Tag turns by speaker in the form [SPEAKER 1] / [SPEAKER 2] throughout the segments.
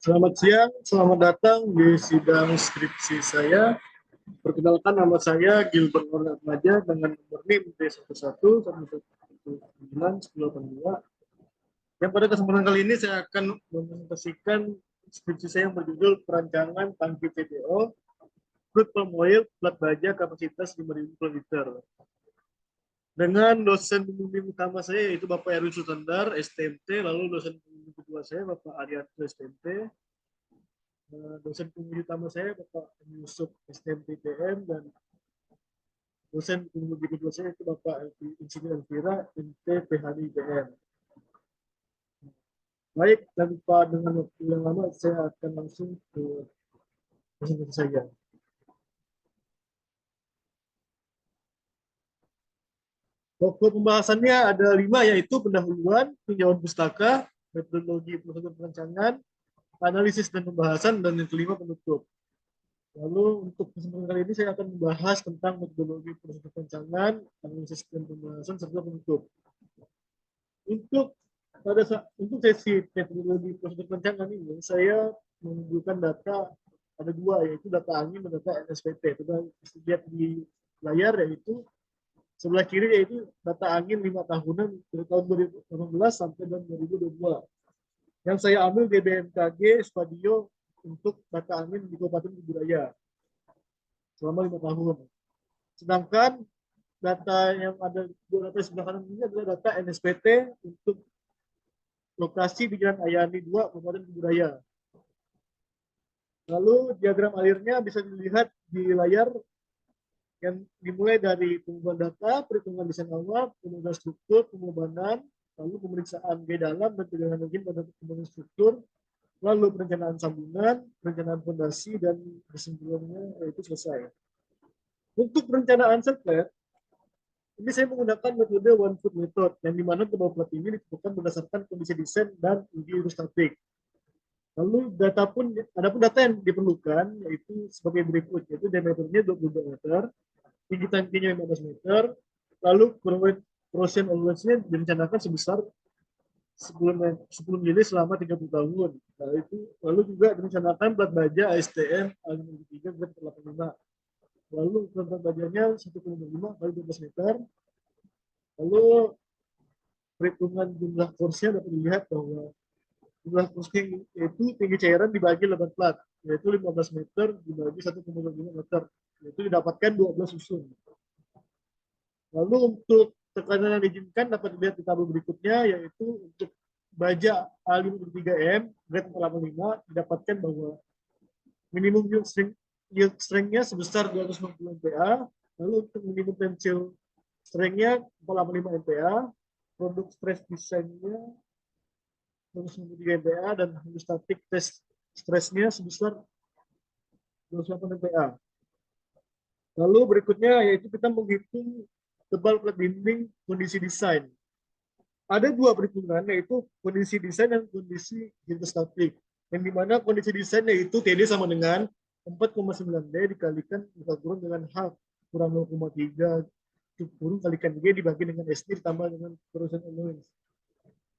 [SPEAKER 1] Selamat siang, selamat datang di sidang skripsi saya. Perkenalkan, nama saya Gilbert Ornatmaja dengan nomor NIM D1111911082. Yang pada kesempatan kali ini saya akan mempresentasikan skripsi saya yang berjudul Perancangan Tangki TPO Crude Palm Oil Plat Baja kapasitas 5.000 liter. Dengan dosen pembimbing utama saya yaitu Bapak Erwin Sutandar, STMT, lalu dosen pembimbing kedua saya Bapak Arianto, STMT, dosen pembimbing utama saya Bapak Yusuf, STMPTN, dan dosen pembimbing kedua saya itu Bapak Insinyur Elvira, MT PhD IPN. Baik, tanpa dengan waktu yang lama, saya akan langsung ke presentasi saya. Pokok pembahasannya ada 5, yaitu pendahuluan, tinjauan pustaka, metodologi prosedur perancangan, analisis dan pembahasan, dan yang kelima penutup. Lalu untuk kesempatan kali ini saya akan membahas tentang metodologi prosedur perancangan, analisis dan pembahasan, serta penutup. Untuk sesi metodologi prosedur perancangan ini, saya menunjukkan data ada 2, yaitu data angin dan data NSPT. Kita lihat di layar, yaitu sebelah kiri yaitu data angin 5 tahunan dari tahun 2018 sampai tahun 2022. Yang saya ambil di BMKG Spadio untuk data angin di Kabupaten Kuburaya selama 5 tahun. Sedangkan data yang ada di sebelah kanan ini adalah data NSPT untuk lokasi di Jalan Ayani 2, Kabupaten Kuburaya. Lalu diagram alirnya bisa dilihat di layar, yang dimulai dari pengumpulan data, perhitungan desain awal, pembangunan struktur, pembebanan, lalu pemeriksaan gaya dalam dan tegangan angin pada pembangunan struktur, lalu perencanaan sambungan, perencanaan fondasi, dan kesimpulannya itu selesai. Untuk perencanaan sirkuit, ini saya menggunakan metode one foot method, yang dimana tebal plat ini ditentukan berdasarkan kondisi desain dan uji hidrostatik. Lalu adapun data yang diperlukan yaitu sebagai berikut, yaitu diameternya 22 meter, tinggi tangkinya 15 meter, lalu corrosion allowance-nya direncanakan sebesar 10 mili selama 30 tahun. Lalu juga direncanakan plat baja ASTM A53 grade 85. Lalu plat bajanya 1,5 kali 12 meter. Lalu perhitungan jumlah course-nya dapat dilihat bahwa jumlah course itu tinggi cairan dibagi 8 plat, yaitu 15 meter dibagi 1,5 meter, yaitu didapatkan 12 susun. Lalu untuk tekanan yang diizinkan dapat dilihat di tabel berikutnya, yaitu untuk baja A53M grade 485 didapatkan bahwa minimum yield strength-nya sebesar 260 MPa, lalu untuk minimum tensile strength-nya 485 MPa, produk stress design-nya 193 MPa, dan hydrostatic test stress-nya sebesar 28 MPa. Lalu berikutnya yaitu kita menghitung tebal plat dinding kondisi desain. Ada 2 perhitungan, yaitu kondisi desain dan kondisi hidrostatik. Yang dimana kondisi desain yaitu TD sama dengan 4,9D dikalikan kurang dengan H kurang 0,3 kurang kalikan G dibagi dengan SD ditambah dengan corrosion allowance.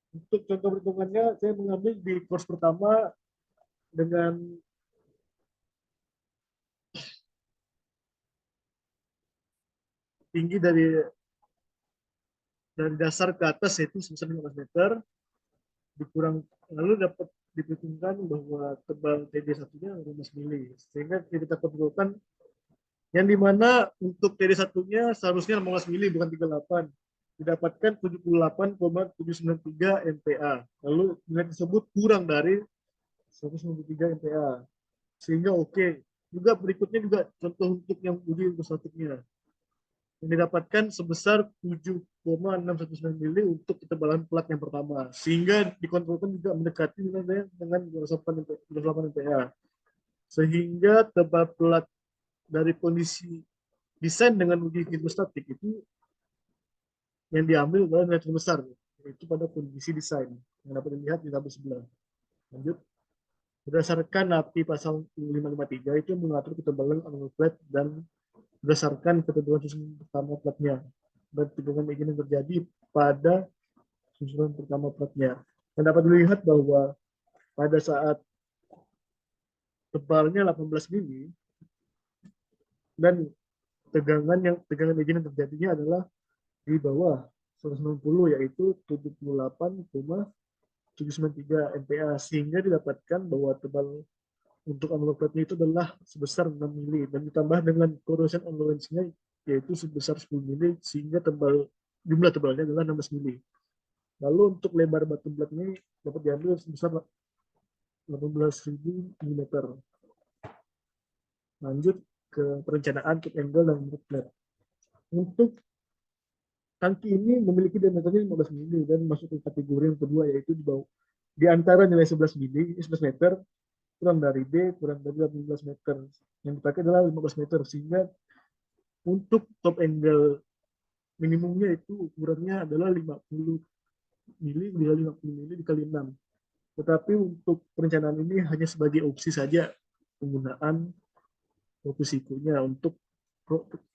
[SPEAKER 1] Untuk contoh perhitungannya saya mengambil di course pertama dengan tinggi dari dasar ke atas yaitu sebesar 15 meter, dikurang lalu dapat diperhitungkan bahwa tebal TD1-nya 15 mili, sehingga kita perlukan yang dimana untuk TD1-nya seharusnya 15 mili bukan 38, didapatkan 78,793 MPa, lalu nilai tersebut kurang dari 193 MPa, sehingga oke. Juga berikutnya juga contoh untuk yang uji hidrostatiknya yang didapatkan sebesar 7,619 mili untuk ketebalan plat yang pertama, sehingga dikontrolkan juga mendekati nilai dengan 28 MPa, sehingga tebal plat dari kondisi desain dengan uji hidrostatik itu yang diambil adalah nilai terbesar, yaitu pada kondisi desain yang dapat dilihat di tabel sebelah. Lanjut, berdasarkan NAPI pasal 553 itu mengatur ketebalan angle plat dan berdasarkan ketentuan susunan pertama platnya dan tegangan angin yang terjadi pada susunan pertama platnya. Dan dapat dilihat bahwa pada saat tebalnya 18 mili, dan tegangan engine yang terjadinya adalah di bawah 160, yaitu 78,793 MPa, sehingga didapatkan bahwa tebal untuk envelope plate itu adalah sebesar 6 mili, dan ditambah dengan corrosion allowance-nya yaitu sebesar 10 mili, sehingga jumlah tebalnya adalah 16 mili. Lalu untuk lebar bottom plate-nya dapat diambil sebesar 18.000 mm. Lanjut ke perencanaan tip angle dan root plate. Untuk tangki ini memiliki diameternya 15 mili dan masuk ke kategori yang kedua, yaitu di antara nilai 11 mili, 11 meter, kurang dari D, kurang dari 18 meter. Yang dipakai adalah 15 meter, sehingga untuk top angle minimumnya itu ukurannya adalah 50 mili bila 50 mili dikali 6. Tetapi untuk perencanaan ini hanya sebagai opsi saja penggunaan sikunya untuk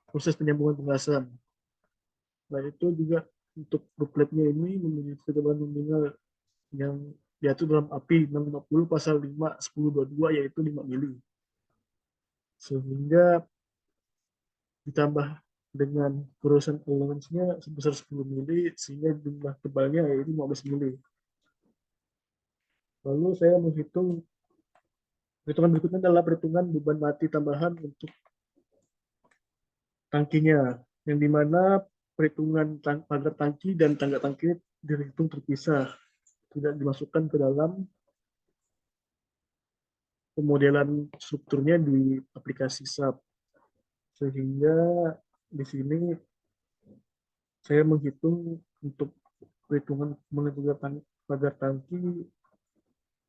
[SPEAKER 1] proses penyambungan pengelasan. Nah, itu juga untuk dupletnya ini memiliki ketebalan nominal yang diatur dalam API 650 pasal 5 1022, yaitu 5 mili. Sehingga ditambah dengan corrosion allowance-nya sebesar 10 mili, sehingga jumlah tebalnya yaitu 15 mili. Lalu saya menghitung, perhitungan berikutnya adalah perhitungan beban mati tambahan untuk tangkinya, yang dimana perhitungan pagar tangki dan tangga tangki dihitung terpisah, tidak dimasukkan ke dalam pemodelan strukturnya di aplikasi SAP. Sehingga di sini saya menghitung untuk perhitungan menentukan pagar tangki,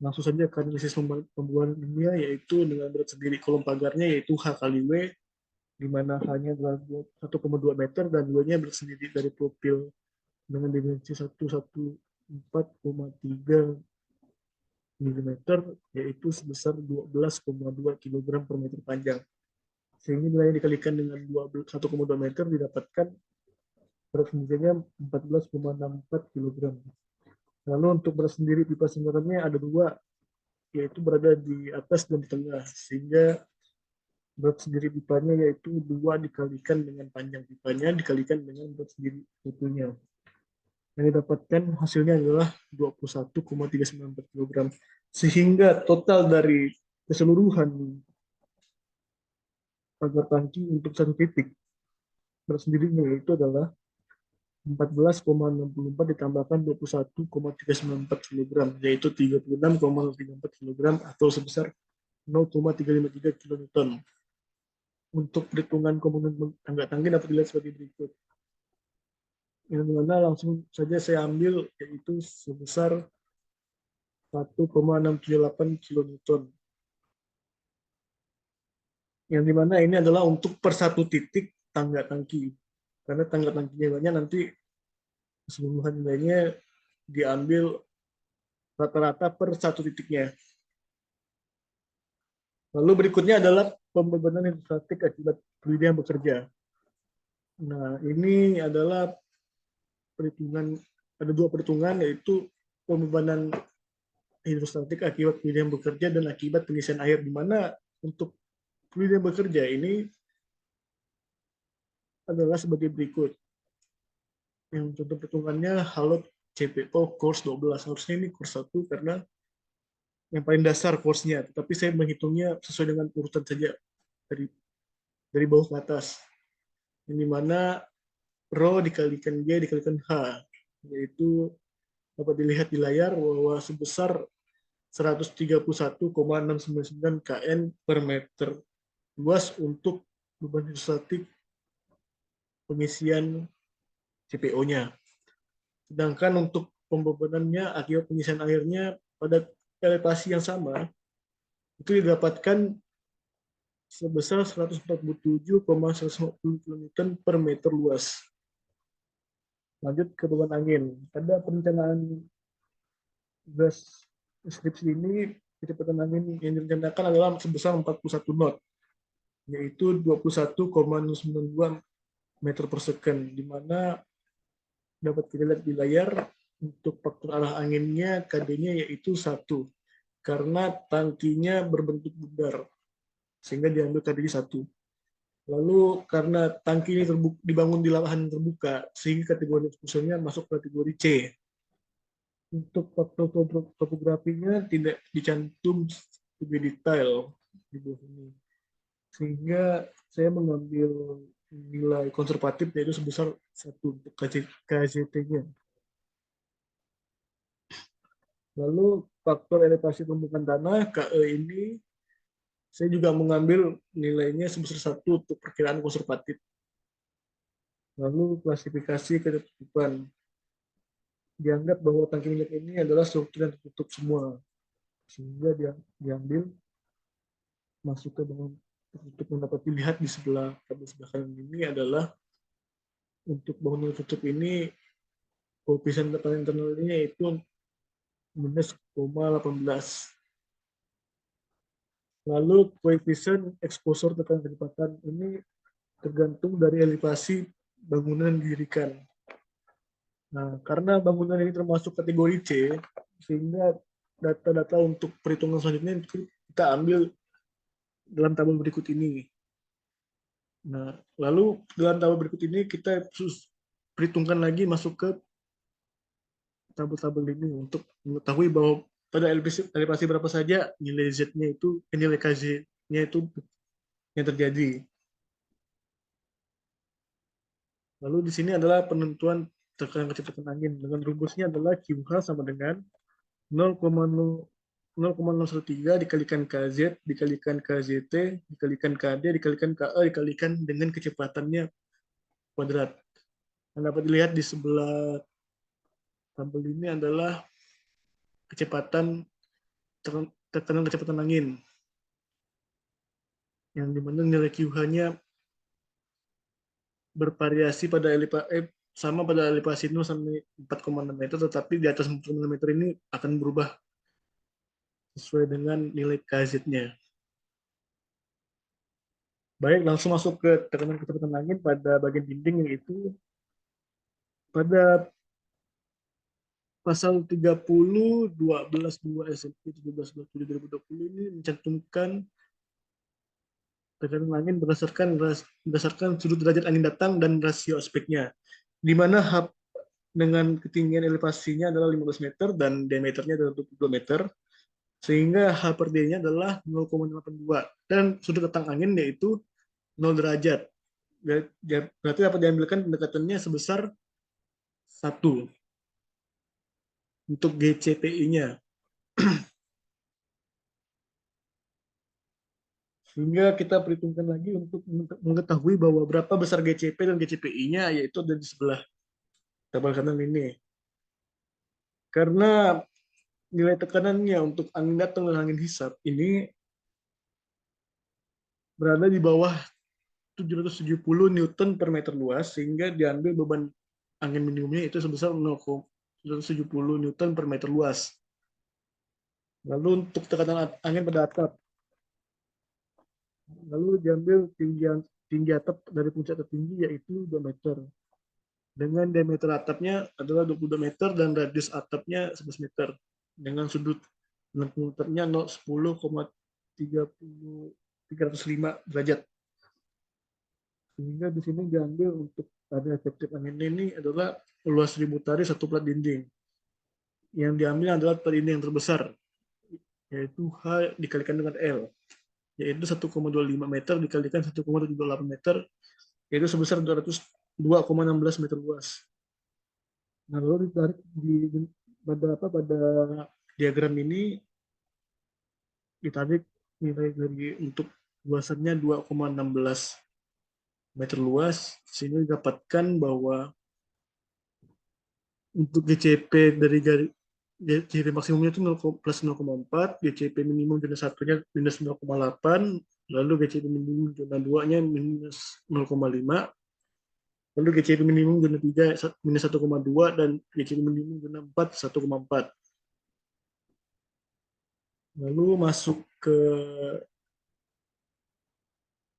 [SPEAKER 1] langsung saja ke analisis pembuahan ilmiah, yaitu dengan berat sendiri kolom pagarnya yaitu H kali W, di mana hanya 1,2 meter dan W-nya berat sendiri dari profil dengan dimensi 114,3 mm, yaitu sebesar 12,2 kg per meter panjang. Sehingga nilainya dikalikan dengan 1,2 meter didapatkan berat sendirinya 14,64 kg. Lalu untuk berat sendiri pipa sembarannya ada dua, yaitu berada di atas dan di tengah, sehingga berat sendiri pipanya yaitu 2 dikalikan dengan panjang pipanya dikalikan dengan berat sendiri putunya. Yang didapatkan hasilnya adalah 21,394 kg. Sehingga total dari keseluruhan pagar tangki untuk satu titik berat sendirinya itu adalah 14,64 ditambahkan 21,394 kg, yaitu 36,34 kg atau sebesar 0,353 kN. Untuk perhitungan komponen tangga tangki dapat dilihat sebagai berikut. Yang mana langsung saja saya ambil, yaitu sebesar 1,638 kN. Yang dimana ini adalah untuk per satu titik tangga tangki. Karena tangga tangkinya banyak, nanti keseluruhan nilainya diambil rata-rata per satu titiknya. Lalu berikutnya adalah pembebanan hidrostatik akibat fluida yang bekerja. Nah, ini adalah perhitungan, ada dua perhitungan, yaitu pembebanan hidrostatik akibat fluida yang bekerja dan akibat pengisian air, di mana untuk fluida yang bekerja ini adalah sebagai berikut. Yang contoh perhitungannya Halot CPO course 12. Harusnya ini course 1 karena yang paling dasar course-nya, tapi saya menghitungnya sesuai dengan urutan saja dari bawah ke atas. Yang dimana Rho dikalikan G dikalikan H, yaitu dapat dilihat di layar bahwa sebesar 131,699 kN per meter luas untuk beban hidrostatik pengisian CPO-nya. Sedangkan untuk pembebanannya akibat pengisian airnya pada elevasi yang sama, itu didapatkan sebesar 147,150 kN per meter luas. Lanjut ke beban angin. Pada perencanaan gas deskripsi ini, kecepatan angin yang direncanakan adalah sebesar 41 knot, yaitu 21,92 meter per second, di mana dapat kita lihat di layar untuk faktor arah anginnya KD-nya yaitu 1. karena tangkinya berbentuk bundar, sehingga diambil KDI 1. Lalu karena tangki ini dibangun di lahan terbuka, sehingga kategori eksposurnya masuk kategori C. Untuk faktor topografinya tidak dicantum lebih detail di bawah ini. Sehingga saya mengambil nilai konservatif yaitu sebesar 1 untuk KJT-nya. Lalu faktor elevasi permukaan tanah KE ini saya juga mengambil nilainya sebesar 1 untuk perkiraan konservatif. Lalu klasifikasi ketertutupan. Dianggap bahwa tangki minyak ini adalah struktur yang tertutup semua, sehingga dia diambil masuk ke dalam tertutup. Yang dapat dilihat di sebelah kanan ini adalah untuk bangunan tertutup ini koefisien tekanan internalnya itu -0,18. Lalu koefisien exposure tekanan kecepatan ini tergantung dari elevasi bangunan yang didirikan. Nah, karena bangunan ini termasuk kategori C, sehingga data-data untuk perhitungan selanjutnya kita ambil dalam tabel berikut ini. Nah, lalu dalam tabel berikut ini kita perhitungkan lagi masuk ke tabel-tabel ini untuk mengetahui bahwa pada elevasi berapa saja nilai Z-nya itu, nilai KZ-nya itu yang terjadi. Lalu di sini adalah penentuan tekanan kecepatan angin. Dengan rumusnya adalah QH sama dengan 0,013 dikalikan KZ, dikalikan KZT, dikalikan KD, dikalikan KE, dikalikan dengan kecepatannya kuadrat. Yang dapat dilihat di sebelah tabel ini adalah kecepatan tekanan kecepatan angin, yang dimana nilai QH-nya bervariasi pada sama pada elevasi 0 sampai 4,6 meter, tetapi di atas 4,6 meter ini akan berubah sesuai dengan nilai KZ-nya. Baik, langsung masuk ke tekanan kecepatan angin pada bagian dinding, yaitu pada pasal 30 12 2 SMP 17/7/2020 ini mencantumkan tekanan angin berdasarkan sudut derajat angin datang dan rasio aspeknya, di mana dengan ketinggian elevasinya adalah 15 meter dan diameternya adalah 22 meter, sehingga H per D-nya adalah 0,82 dan sudut datang angin yaitu 0 derajat. Berarti dapat diambilkan pendekatannya sebesar 1 untuk GCPI-nya. Sehingga kita perhitungkan lagi untuk mengetahui bahwa berapa besar GCP dan GCPI-nya, yaitu ada di sebelah tabel kanan ini. Karena nilai tekanannya untuk angin datang dan angin hisap ini berada di bawah 770 Newton per meter luas, sehingga diambil beban angin minimumnya itu sebesar 0,770 Newton per meter luas. Lalu untuk tekanan angin pada atap, lalu diambil tinggi atap dari puncak tertinggi yaitu 2 meter. Dengan diameter atapnya adalah 22 meter dan radius atapnya 11 meter. Dengan sudut 60 meternya 10,305 derajat. Sehingga di sini diambil untuk area efektif angin ini adalah luas tributari satu plat dinding. Yang diambil adalah plat dinding yang terbesar, yaitu H dikalikan dengan L, yaitu 1,25 meter dikalikan 1,78 meter, yaitu sebesar 2,16 meter luas. Nah, lalu ditarik pada diagram ini ditarik nilai dari untuk luasannya 2,16 meter luas, sehingga didapatkan bahwa untuk GCP dari GCP maksimumnya itu plus 0,4, GCP minimum zona satunya minus 0,8, lalu GCP minimum zona 2-nya minus 0,5, lalu GCP minimum zona 3 minus 1,2, dan GCP minimum zona 4 1,4. Lalu masuk ke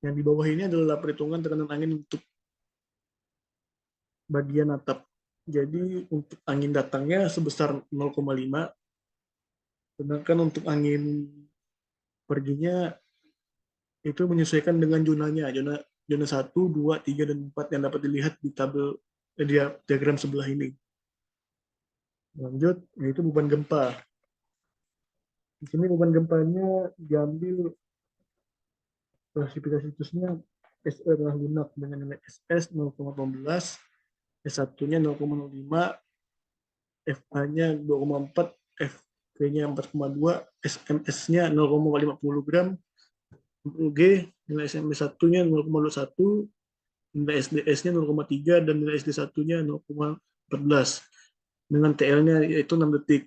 [SPEAKER 1] yang di bawah ini adalah perhitungan tekanan angin untuk bagian atap. Jadi untuk angin datangnya sebesar 0,5, Sedangkan untuk angin perginya itu menyesuaikan dengan zonanya, zona 1, 2, 3, dan 4 yang dapat dilihat di tabel diagram sebelah ini. Lanjut, yaitu beban gempa. Di sini beban gempanya diambil klasifikasi situsnya SE adalah lunak dengan nilai SS 0,18, S1-nya 0,05, FA-nya 2,4, FP-nya 4,2, SMS-nya 0,50 gram, G, nilai SMP 1-nya 0,21, nilai SDS-nya 0,3, dan nilai SD 1-nya 0,14. Dengan TL-nya yaitu 6 detik.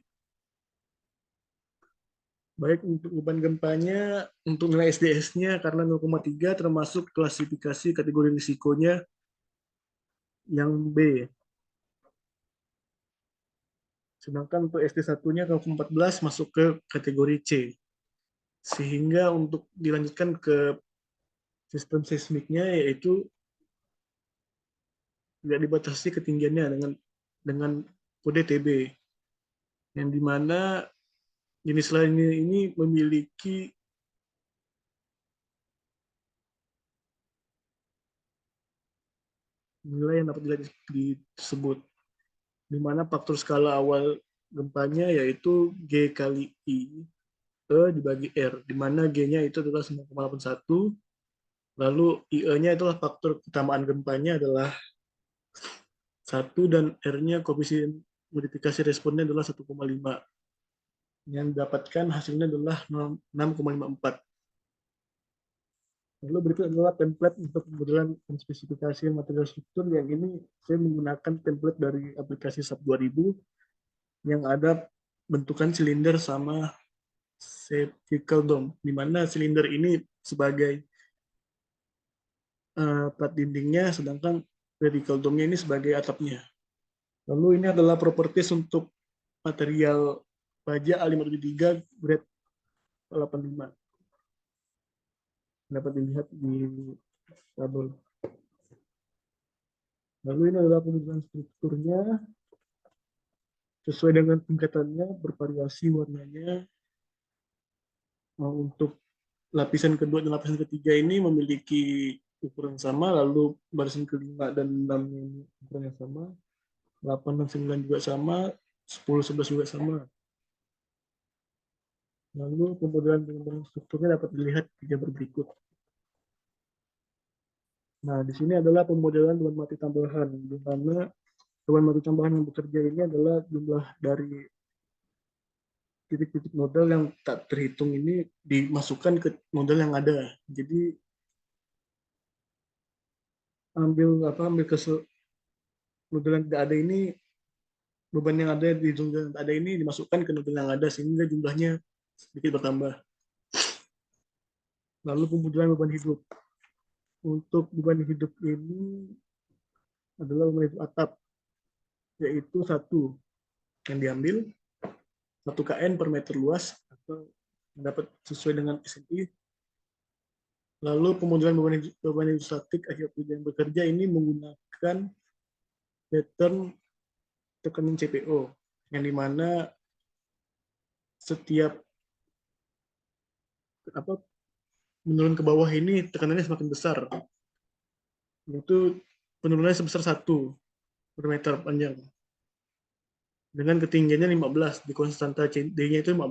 [SPEAKER 1] Baik untuk beban gempanya, untuk nilai SDS-nya karena 0,3 termasuk klasifikasi kategori risikonya yang B. Sedangkan untuk SD 1-nya 0,14 masuk ke kategori C. Sehingga untuk dilanjutkan ke sistem seismiknya yaitu tidak dibatasi ketinggiannya dengan kode TB, yang dimana jenis lain ini memiliki nilai yang dapat disebut, di mana faktor skala awal gempanya yaitu G kali I E dibagi R, di mana G-nya itu adalah 9,81, lalu IE-nya itulah faktor keutamaan gempanya adalah 1, dan R-nya koefisien modifikasi responnya adalah 1,5. Yang didapatkan hasilnya adalah 6,54. Lalu berikut adalah template untuk kemudian spesifikasi material struktur. Yang ini saya menggunakan template dari aplikasi SAP 2000 yang ada bentukan silinder sama spherical dome, di mana silinder ini sebagai plat dindingnya, sedangkan vertical dome-nya ini sebagai atapnya. Lalu ini adalah properties untuk material baja A573 grade 85. Dapat dilihat di tabel. Lalu ini adalah penunjukan strukturnya sesuai dengan tingkatannya, bervariasi warnanya. Untuk lapisan kedua dan lapisan ketiga ini memiliki ukuran sama, lalu barisan kelima dan 6 ini ukurannya sama, 8 dan 9 juga sama, 10, 11 juga sama. Lalu kemudian pengembangan strukturnya dapat dilihat di gambar berikut. Nah, di sini adalah pemodelan beban mati tambahan, di mana beban mati tambahan yang bekerja ini adalah jumlah dari titik-titik modal yang tak terhitung ini dimasukkan ke modal yang ada. Jadi ambil ke modal yang tidak ada ini, beban yang ada di modal yang tidak ada ini dimasukkan ke modal yang ada sehingga jumlahnya sedikit bertambah. Lalu pemodelan beban hidup. Untuk beban hidup ini adalah beban hidup atap, yaitu 1 yang diambil 1 kN per meter luas atau dapat sesuai dengan SNI. Lalu pemodelan beban hidup statik akibat hujan bekerja ini menggunakan pattern tekanan CPO, yang dimana setiap menurun ke bawah ini tekanannya semakin besar, yaitu penurunannya sebesar 1 per meter panjang dengan ketinggiannya 15, di konstanta D-nya itu 15.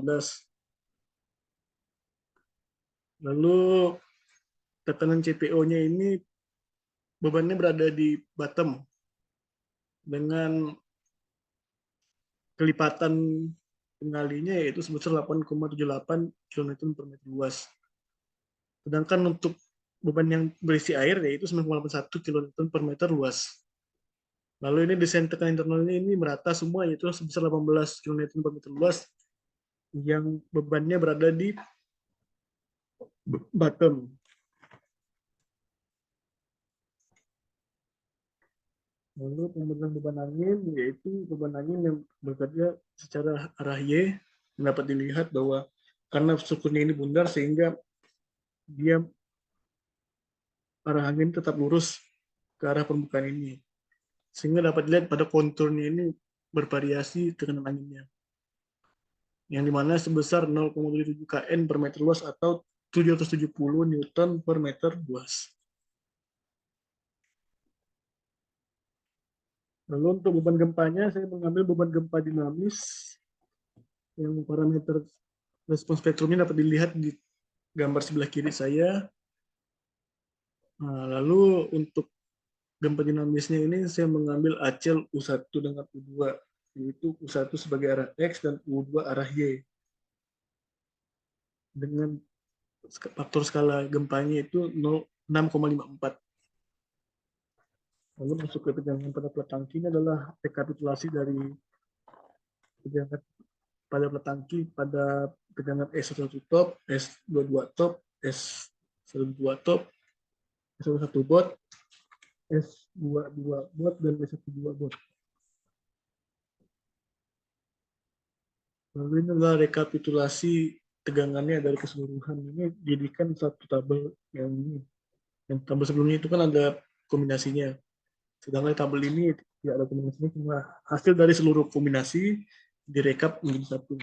[SPEAKER 1] Lalu tekanan CPO-nya ini bebannya berada di bottom dengan kelipatan pengalinya yaitu sebesar 8,78 kN per meter luas. Sedangkan untuk beban yang berisi air yaitu 9,81 kN per meter luas. Lalu ini desain tekanan internalnya ini merata semua, yaitu sebesar 18 kN per meter luas yang bebannya berada di bottom. Lalu kemudian beban angin, yaitu beban angin yang bekerja secara arah Y, dapat dilihat bahwa karena strukturnya ini bundar sehingga dia arah angin tetap lurus ke arah permukaan ini. Sehingga dapat dilihat pada konturnya ini bervariasi tekanan anginnya. yang dimana sebesar 0,77 kN per meter luas atau 770 Newton per meter luas. Lalu untuk beban gempanya, saya mengambil beban gempa dinamis yang parameter respons spektrumnya dapat dilihat di gambar sebelah kiri saya. Nah, lalu untuk gempa dinamisnya ini saya mengambil acel U1 dengan U2, yaitu U1 sebagai arah X dan U2 arah Y. Dengan faktor skala gempanya itu 6,54. Lalu masuk ke tegangan pada plat tangki, ini adalah rekapitulasi dari tegangan pada plat tangki pada tegangan S1 top, S22 top, S12 top, S1 bot, S22 bot, dan S12 bot. Lalu ini adalah rekapitulasi tegangannya dari keseluruhan. Ini jadikan satu tabel yang ini. Yang tabel sebelumnya itu kan ada kombinasinya. Sedangkan tabel ini tidak ada kombinasinya, cuma hasil dari seluruh kombinasi direkap menjadi satu.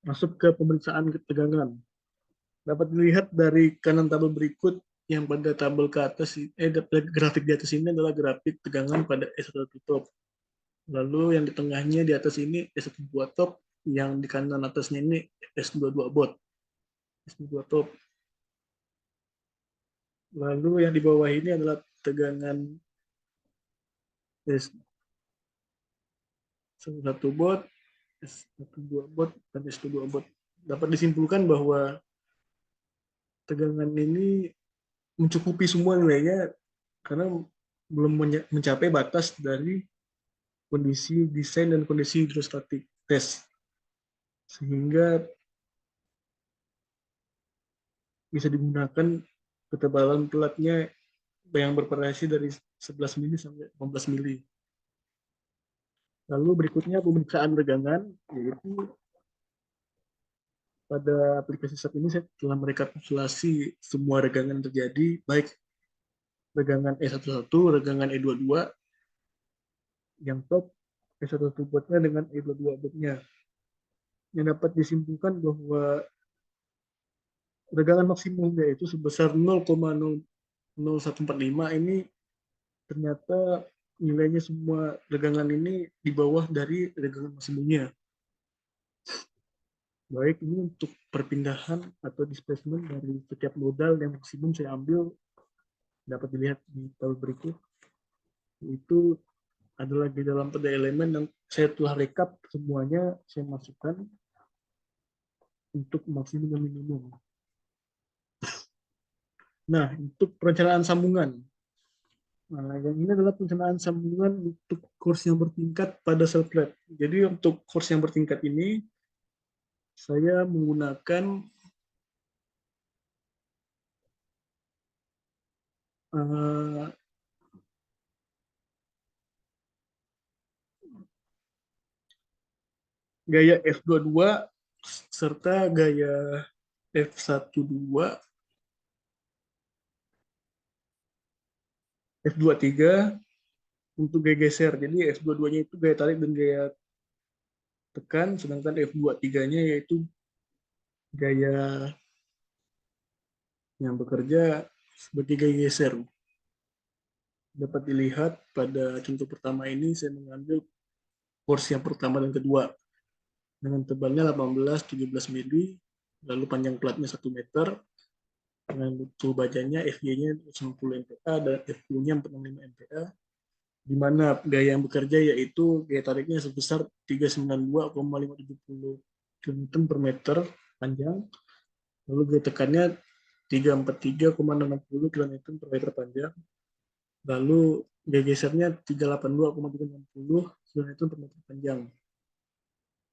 [SPEAKER 1] Masuk ke pemeriksaan ketegangan. Dapat dilihat dari kanan tabel berikut yang pada tabel ke atas, grafik di atas ini adalah grafik tegangan pada S1 top. Lalu yang di tengahnya di atas ini S12 top, yang di kanan atasnya ini S22 bot. S22 top. Lalu yang di bawah ini adalah tegangan S1 bot, S12 bot, dan S22 bot. Dapat disimpulkan bahwa tegangan ini mencukupi semua nilainya karena belum mencapai batas dari kondisi desain dan kondisi hidrostatik tes, sehingga bisa digunakan ketebalan pelatnya yang bervariasi dari 11 mili sampai 15 mili. Lalu berikutnya pemeriksaan tegangan, yaitu pada aplikasi SAP ini saya telah merekapitulasi semua regangan yang terjadi, baik regangan E11, regangan E22, yang top E11 botnya dengan E22 botnya. Yang dapat disimpulkan bahwa regangan maksimum yaitu sebesar 0,0145 ini ternyata nilainya semua regangan ini di bawah dari regangan maksimumnya. Baik ini untuk perpindahan atau displacement dari setiap modal yang maksimum saya ambil dapat dilihat di tabel berikut. Itu adalah di dalam pada elemen yang saya telah rekap semuanya saya masukkan untuk maksimum dan minimum. Nah, untuk perencanaan sambungan. Nah, yang ini adalah perencanaan sambungan untuk course yang bertingkat pada sel plate. Jadi untuk course yang bertingkat ini saya menggunakan gaya F22 serta gaya F12, F23 untuk gaya geser. Jadi F22-nya itu gaya tarik dan gaya tekan, sedangkan F23-nya yaitu gaya yang bekerja sebagai gaya geser. Dapat dilihat pada contoh pertama ini saya mengambil course yang pertama dan kedua dengan tebalnya 18-17 mili, lalu panjang platnya 1 meter, dengan suhu bajanya FY-nya 90 MPa dan FU-nya 45 MPa, di mana gaya yang bekerja yaitu gaya tariknya sebesar 392,570 kN per meter panjang, lalu gaya tekannya 343,60 kN per meter panjang, lalu gaya gesernya 382,360 kN per meter panjang.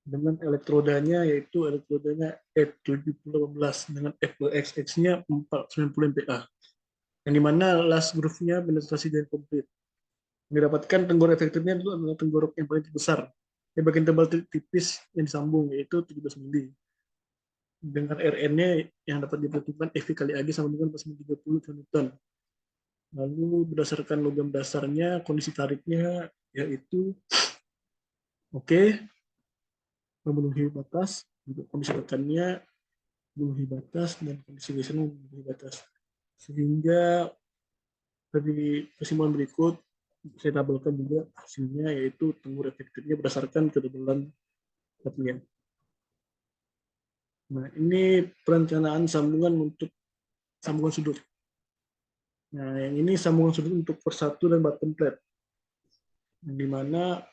[SPEAKER 1] Dengan elektrodanya yaitu elektrodanya F7018 dengan FXX-nya 490 MPa, yang dimana last groove-nya penetrasi dan komplit. Mendapatkan tenggorok efektifnya itu adalah tenggorok yang paling besar, yang bagian tebal tipis yang disambung yaitu 17 mili. Dengan RN-nya yang dapat diperhitungkan FV kali AG sama dengan 30 kN. Lalu berdasarkan logam dasarnya, kondisi tariknya yaitu oke. memenuhi batas, untuk kondisi tekannya memenuhi batas, dan kondisi geseran memenuhi batas. Sehingga dari kesimpulan berikut saya tabelkan juga hasilnya, yaitu tenggur efektifnya berdasarkan ketebalan batunya. Nah, ini perencanaan sambungan untuk sambungan sudut. Nah, yang ini sambungan sudut untuk persatu dan bottom plate, di mana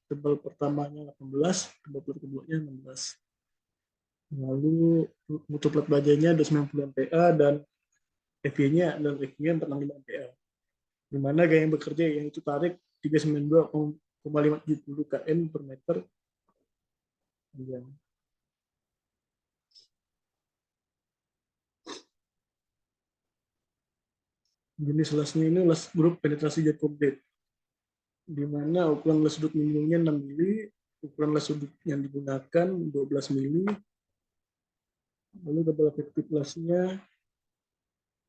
[SPEAKER 1] tebal pertamanya 18, tebal keduanya 16. Lalu mutu plat bajanya 290 MPa dan FY-nya adalah FY 465 MPa. Di mana gaya yang bekerja yang itu tarik 392,570 kN per meter. Jenis lasnya ini las grup penetrasi jet komplit, di mana ukuran las sudut minimumnya 6 mili, ukuran las sudut yang digunakan 12 mili, lalu tebal efektif lasnya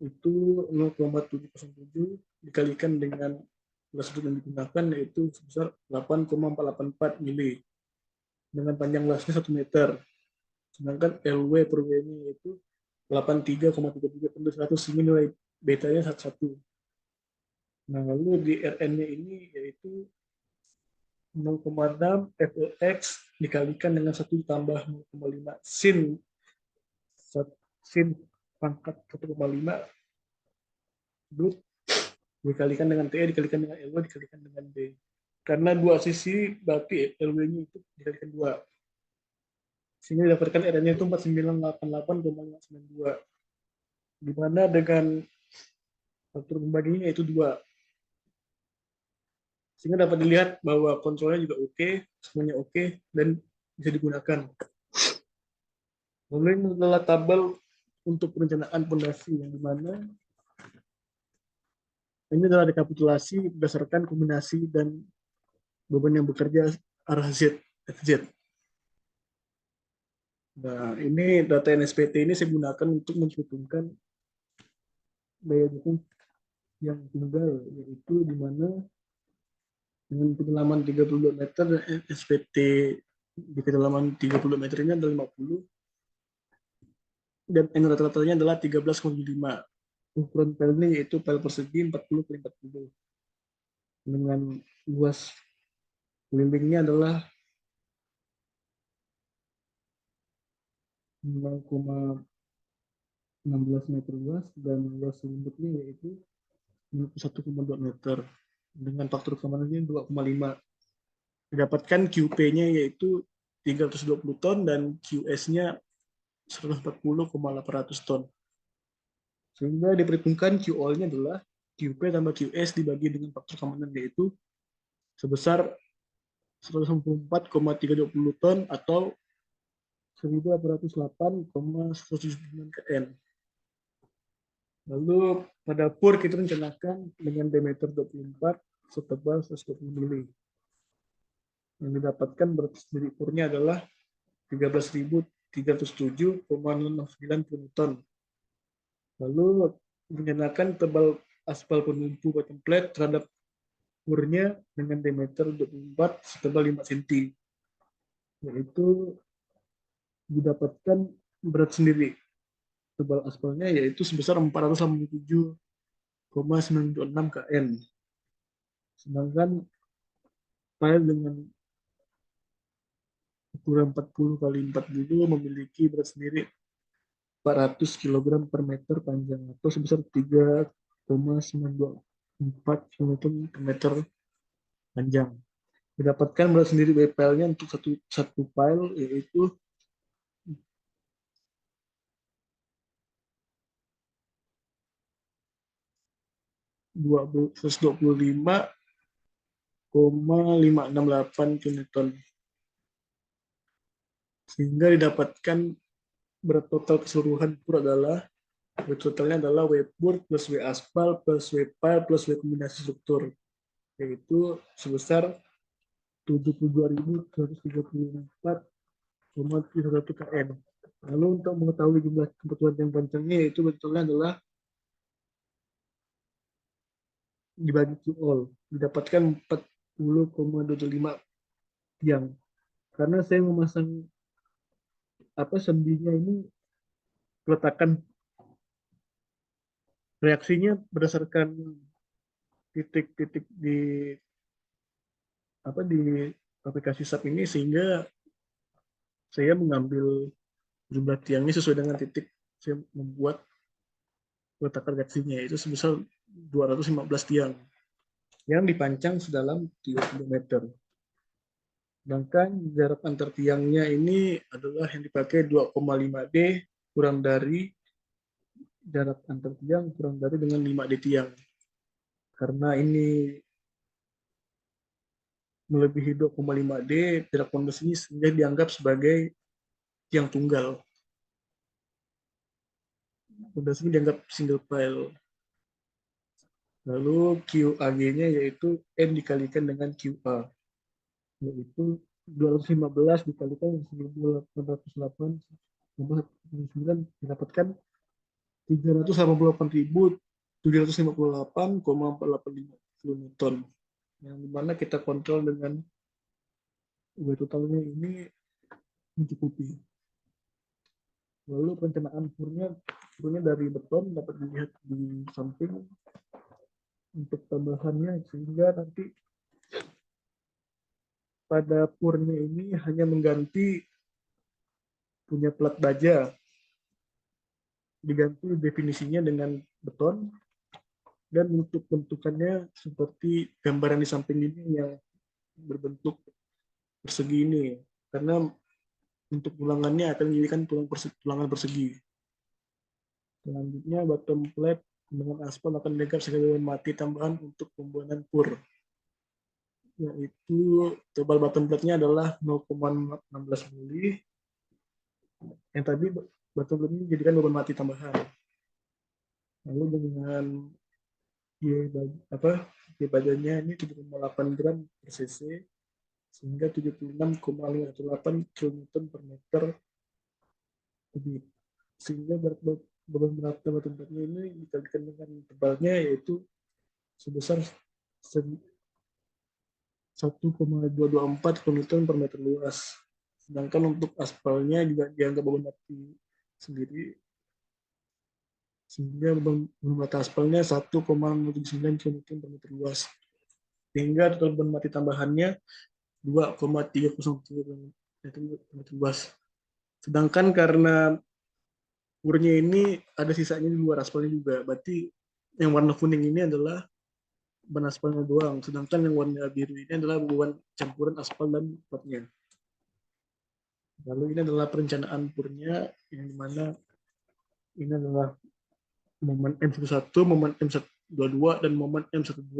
[SPEAKER 1] itu 0,707 dikalikan dengan las sudut yang digunakan, yaitu sebesar 8,484 mili, dengan panjang lasnya 1 meter, sedangkan LW per W-nya yaitu 83,33 per 100, sehingga nilai betanya 11. Nah, lalu di Rn-nya ini yaitu 0,6 FEX dikalikan dengan 1 tambah 0,5 sin pangkat 1,5 dikalikan dengan TE dikalikan dengan LW dikalikan dengan D. Karena dua sisi berarti LW-nya itu dikalikan 2. Sehingga didapatkan Rn-nya itu 4988,592. Di mana dengan faktor pembaginya yaitu 2. Sehingga dapat dilihat bahwa kontrolnya juga oke, semuanya oke, dan bisa digunakan. Lalu ini adalah tabel untuk perencanaan pondasi, yang dimana ini adalah rekapitulasi berdasarkan kombinasi dan beban yang bekerja arah Z, FZ. Nah, ini data NSPT ini saya gunakan untuk menghitungkan daya dukung yang tunggal, yaitu di mana dengan kedalaman 32 meter, SPT di kedalaman 32 meter ini adalah 50, dan N rata-ratanya adalah 13,5. Ukuran pelnya yaitu pel persegi 40 x 40. Dengan luas kelilingnya adalah 0,16 meter luas, dan luas selimutnya yaitu 1,2 meter. Dengan faktor keamanannya 2,5. Didapatkan QP-nya yaitu 320 ton dan QS-nya 140,800 ton. Sehingga diperhitungkan QOL-nya adalah QP tambah QS dibagi dengan faktor keamanan, yaitu sebesar 164,320 ton atau 1808,179 kN. Lalu pada PUR kita rencanakan dengan diameter 24 setebal 120 mili. Yang didapatkan berat sendiri PUR-nya adalah 13.307,69 ton. Lalu rencanakan tebal aspal penumpu bottom plate terhadap PUR-nya dengan diameter 24 setebal 5 cm. Yaitu didapatkan berat sendiri tebal aspalnya yaitu sebesar 487,96 kN. Sedangkan pile dengan ukuran 40 kali 40 memiliki berat sendiri 400 kg per meter panjang atau sebesar 3,924 kN per meter panjang. Didapatkan berat sendiri WPL-nya untuk satu pile yaitu 125,568 kN. Sehingga didapatkan berat total keseluruhan PUR adalah berat totalnya adalah W PUR plus W aspal plus W pile plus W kombinasi struktur, yaitu sebesar 72.234,31 kN. Lalu untuk mengetahui jumlah kebutuhan yang panjangnya, yaitu betulnya adalah dibagi QOL, didapatkan 40,25 tiang. Karena saya memasang sendinya ini peletakan reaksinya berdasarkan titik-titik di aplikasi SAP ini, sehingga saya mengambil jumlah tiangnya sesuai dengan titik. Saya membuat peletakan reaksinya itu sebesar 215 tiang yang dipancang sedalam 30 meter. Sedangkan jarak antar tiangnya ini adalah yang dipakai 2,5D kurang dari jarak antar tiang kurang dari dengan 5D tiang. Karena ini melebihi 2,5D, jarak pondasi ini sehingga dianggap sebagai tiang tunggal. Pondasi ini dianggap single pile. Lalu QAG-nya yaitu N dikalikan dengan QA, yaitu 215 dikalikan 1808 tambah 9 didapatkan 388.758,485 kilonewton, yang dimana kita kontrol dengan W totalnya ini mencukupi. Lalu perencanaan purnya dari beton dapat dilihat di samping untuk tambahannya, sehingga nanti pada purnya ini hanya mengganti punya plat baja, diganti definisinya dengan beton, dan untuk bentukannya seperti gambaran di samping ini yang berbentuk persegi ini, karena untuk tulangannya akan dijadikan tulangan persegi. Selanjutnya bottom plate dengan aspal akan dilengkapi sebagai bahan mati tambahan untuk pembuatan pur, yaitu tebal bottom plate-nya adalah 0,16 mili. Yang tadi bottom plate-nya dijadikan beban mati tambahan. Lalu dengan badannya ini 7,8 gram per cc, sehingga 76,58 kN per meter kubik. Sehingga beban berat batu batnya ini dikalikan dengan tebalnya, yaitu sebesar 1,224 kN per meter luas. Sedangkan untuk aspalnya juga dianggap beban mati sendiri, sehingga beban mati aspalnya 1,79 kN per meter luas. Sehingga total beban mati tambahannya 2,303 kN per meter luas. Sedangkan karena purnya ini ada sisanya di luar aspalnya juga, berarti yang warna kuning ini adalah beban aspalnya doang, sedangkan yang warna biru ini adalah beban campuran aspal dan platnya. Lalu ini adalah perencanaan purnya, yang dimana ini adalah momen M11, momen M122, dan momen M12.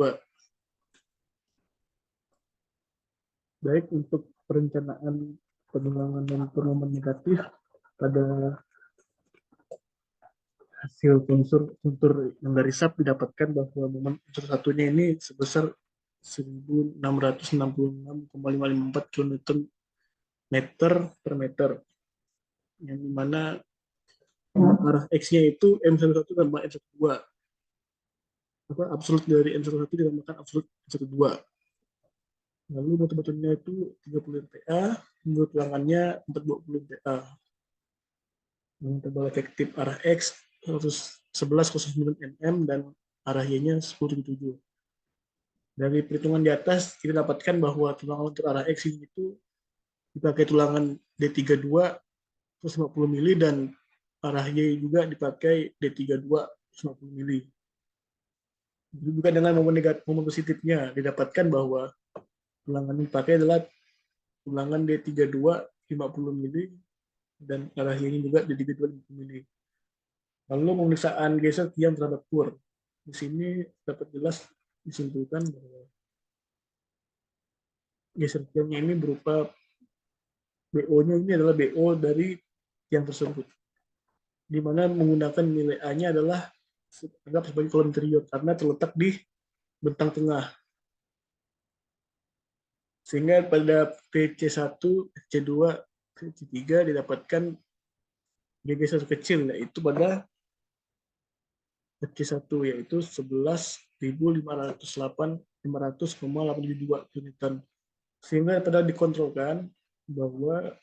[SPEAKER 1] Baik untuk perencanaan pengulangan dan momen negatif pada hasil kontur yang dari SAP didapatkan bahwa momen satunya ini sebesar 1666,554 kN meter per meter, yang dimana arah X-nya itu M11 tambah M12. Absolut dari M11 ditambahkan absolut M12. Lalu batu-batunya itu 30 MPa, menurut tulangannya 420 MPa. Yang tebal efektif arah X 11,09 mm dan arah Y-nya 10,77. Dari perhitungan di atas kita dapatkan bahwa tulangan untuk arah X itu dipakai tulangan D32 150 mili dan arah Y juga dipakai D32 150 mili. Juga dengan momen positifnya didapatkan bahwa tulangan yang dipakai adalah tulangan D32 50 mili dan arah Y juga D32 50 mili. Lalu pemeriksaan geser tiang terhadap pur. Di sini dapat jelas disimpulkan bahwa geser tiangnya ini berupa BO-nya ini adalah BO dari tiang tersebut, di mana menggunakan nilai A-nya adalah anggap sebagai kolom interior karena terletak di bentang tengah. Sehingga pada PC1, PC2, PC3 didapatkan geser kecil, yaitu pada FC1 yaitu 11.508,872 kN. Sehingga pada dikontrolkan bahwa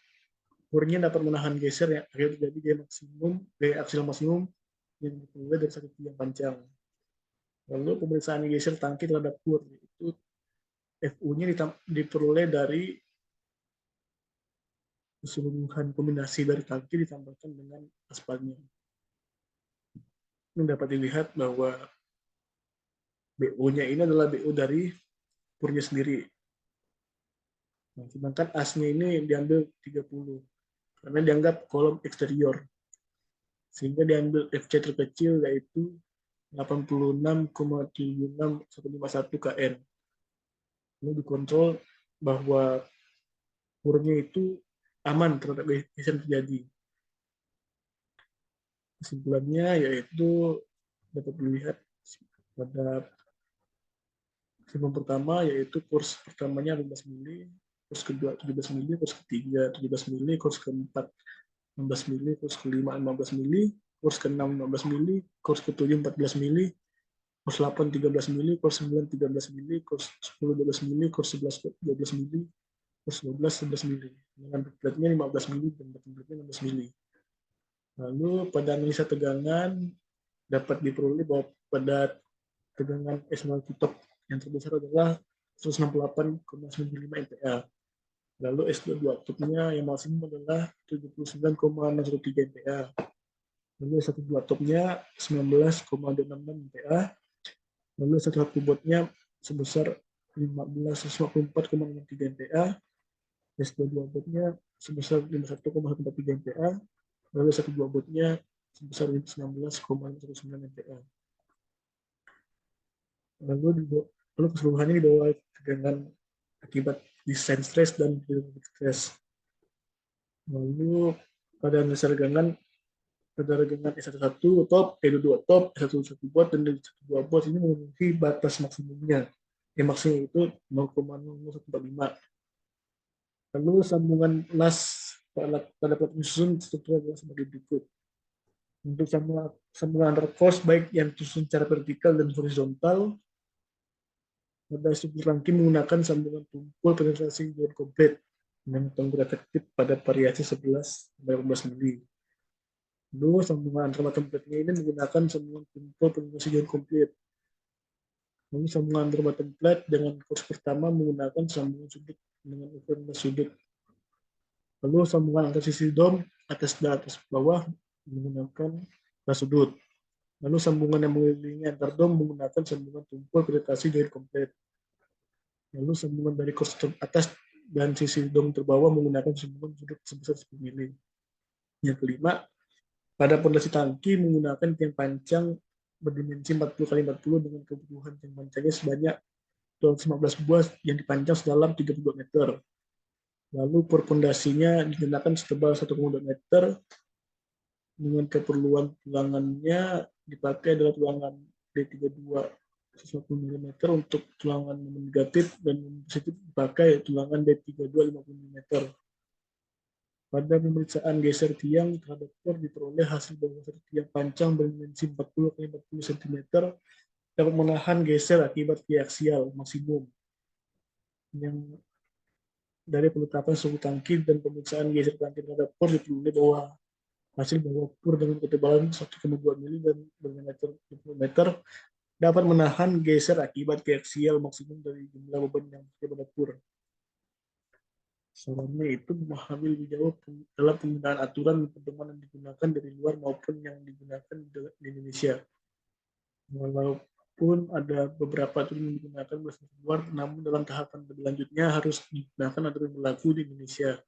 [SPEAKER 1] purnya dapat menahan geser yang akhirnya terjadi gaya aksial maksimum yang diperoleh dari satu tiang panjang. Lalu pemeriksaan geser tangki terhadap pur, itu FU-nya diperoleh dari keseluruhan kombinasi dari tangki ditambahkan dengan aspalnya. Ini dapat dilihat bahwa BO-nya ini adalah BO dari purnya sendiri. Nah, sedangkan asnya ini diambil 30 karena dianggap kolom eksterior. Sehingga diambil FC terkecil yaitu 86,76151 kN. Ini dikontrol bahwa purnya itu aman terhadap geser terjadi. Kesimpulannya yaitu dapat dilihat pada kesimpulan pertama yaitu kurs pertamanya 15 mili, kurs kedua 17 mili, kurs ketiga 17 mili, kurs keempat 16 mili, kurs kelima 15 mili, kurs ke-6 15 mili, kurs ke-7 14 mili, kurs 8 13 mili, kurs 9 13 mili, kurs 10 12 mili, kurs 11 12 mili, kurs 12 11 mili. Dengan beratnya 15 mili dan beratnya 16 mili. Lalu pada analisa tegangan dapat diperoleh bahwa pada tegangan S0 top yang terbesar adalah 168,95 MPa. Lalu S2 topnya yang maksimum adalah 79,613 MPa. Lalu S12 topnya 19,266 MPa. Lalu S1 botnya sebesar 1544,63 MPa. S22 botnya sebesar 51,143 MPa. Lalu S12 botnya sebesar 19,119 MPa. Lalu keseluruhannya di bawah tegangan akibat desain stres dan stres. Lalu pada dasar tegangan S11 top, E22 top, S11 bot, dan S12 bot ini memenuhi batas maksimumnya. Yang maksimum itu 0,0145. Lalu sambungan las pada plat susun struktur adalah sebagai berikut. Untuk sambungan antar kos baik yang disusun secara vertikal dan horizontal, pada struktur rangkai menggunakan sambungan tumpul penetrasi join komplit dengan tanggung efektif pada variasi 11-18 mili. Lalu sambungan antar templatenya ini menggunakan sambungan tumpul penetrasi join komplit. Lalu sambungan antar templat dengan kurs pertama menggunakan sambungan sudut dengan ukuran sudut. Lalu sambungan antar sisi dom atas dan atas bawah menggunakan sudut. Lalu sambungan yang mengelilingi antar dom menggunakan sambungan tumpul penetrasi join komplit. Lalu sambungan dari kurs atas dan sisi dom terbawah menggunakan sambungan sudut sebesar 10 mili. Yang kelima, pada pondasi tangki menggunakan tiang panjang berdimensi 40 x 40 dengan kebutuhan tiang panjangnya sebanyak 215 buah yang dipanjang sedalam 32 meter. Lalu per pondasinya digunakan setebal 1,2 meter dengan keperluan tulangannya dipakai adalah tulangan D32 1 mm untuk tulangan negatif dan positif dipakai tulangan D32 50 mm. Pada pemeriksaan geser tiang terhadap por diperoleh hasil bahwa tiang panjang berdimensi 40 x 40 cm dapat menahan geser akibat biaksial maksimum. Yang dari penetapan suhu tangki dan pemeriksaan geser tangki terhadap por diperoleh bahwa hasil bahwa pur dengan ketebalan 1,2 mili dan berdiameter 20 meter dapat menahan geser akibat biaksial maksimum dari jumlah beban yang terjadi pada pur. Sarannya itu memahami lebih jauh dalam penggunaan aturan pedoman yang digunakan dari luar maupun yang digunakan di Indonesia. Walaupun ada beberapa aturan yang digunakan di luar, namun dalam tahapan berlanjutnya harus digunakan aturan berlaku di Indonesia.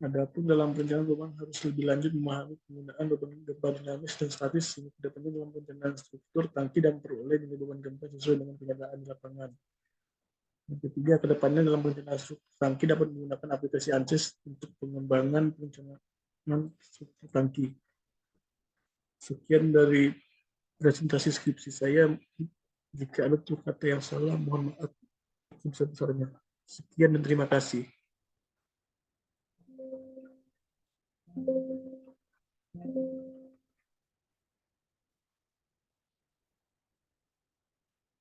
[SPEAKER 1] Adapun dalam perencanaan beban harus lebih lanjut memahami penggunaan beban gempa dinamis dan statis sehingga tidak penting dalam perencanaan struktur tangki dan peroleh nilai beban gempa sesuai dengan kenyataan di lapangan. Yang ketiga, kedepannya dalam perencanaan struktur tangki dapat menggunakan aplikasi ANSYS untuk pengembangan perencanaan struktur tangki. Sekian dari presentasi skripsi saya. Jika ada kata yang salah, mohon maaf sebesar-besarnya. Sekian dan terima kasih.